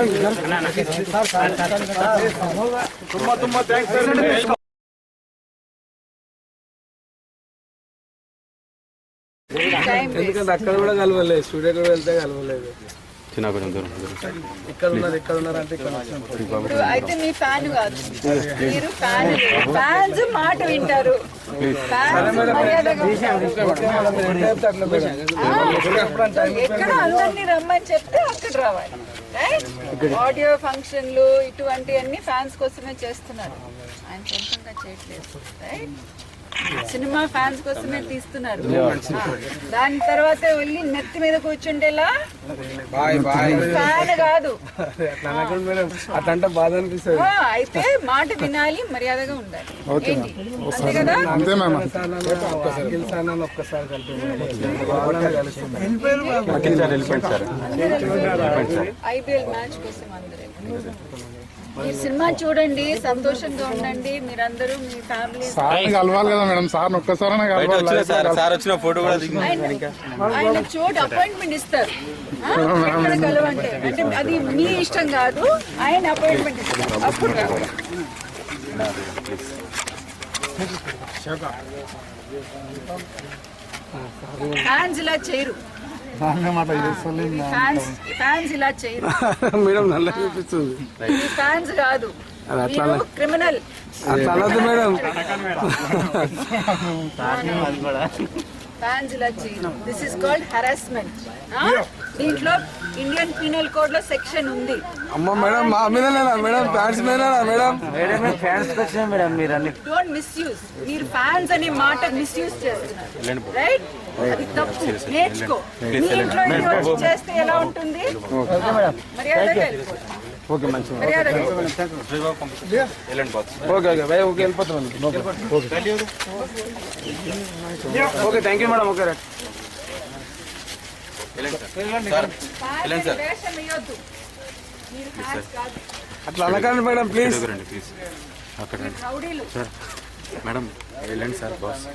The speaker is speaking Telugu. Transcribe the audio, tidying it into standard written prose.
ఎందుకంటే అక్కడ కూడా కలవలేదు, స్టూడియో కూడా వెళ్తే కలవలేదు. ఇక్కడ ఉన్నారు అంటే అయితే మీ ఫ్యాన్ కాదు, మీరు ఫ్యాన్స్ మాట వింటారు. ఎక్కడ అందరినీ రమ్మని చెప్తే అక్కడ రావాలి. ఆడియో ఫంక్షన్లు ఇటువంటివన్నీ ఫ్యాన్స్ కోసమే చేస్తున్నారు, ఆయన సొంతంగా చేయట్లేదు. సినిమా ఫ్యాన్స్ కోసమే తీస్తున్నారు. దాని తర్వాత వెళ్ళి నెత్తి మీద కూర్చుంటేలా ఫ్యాన్ కాదు. అట్లా బాధ అనిపిస్తుంది. అయితే మాట వినాలి, మర్యాదగా ఉండాలి. అంతే కదా. ఒక్కసారి ఐపీఎల్ మ్యాచ్ కోసం అందరూ మీరు సినిమా చూడండి, సంతోషంగా ఉండండి. మీరందరూ మీ ఫ్యామిలీ కలవాలి కదా మేడం, సార్ ఒక్కసారి ఆయన చోటు అపాయింట్మెంట్ ఇస్తారు. ఎక్కడ కలవంటే అంటే అది మీ ఇష్టం కాదు, ఆయన అపాయింట్మెంట్ ఇస్తారు. అప్పుడు ఫ్యాన్స్ ఇలా చేయరు, ఫ్యాన్స్ ఇలా చేయరు మేడం. నల్ల చూపిస్తుంది, ఫ్యాన్స్ కాదు, క్రిమినల్. అట్లా అనద్దు మేడం. ఫ్యాన్స్ ఇలా చేయరు. This is called harassment. దీంట్లో ఇండియన్ పీనల్ కోడ్ లో సెక్షన్ ఉంది. అమ్మ మేడం, మా మీదనేనా మేడం? ఫ్యాన్స్ మీదనేనా మేడం? Don't misuse. మీరు ఫ్యాన్స్ అనే మాట మిస్యూజ్ చేస్తున్నారు, రైట్? అది తప్పు. నేర్చుకో. మీ ఇంట్లో వచ్చి చేస్తే ఎలా ఉంటుంది? మర్యాదగా ఓకే, మంచి మర్యాదగా. ఓకే వెళ్ళిపోతున్నాను. Okay, thank you madam. Okay right. అట్లా అనకండి మేడం, ప్లీజ్. మేడం వెళ్ళండి సార్ బాస్.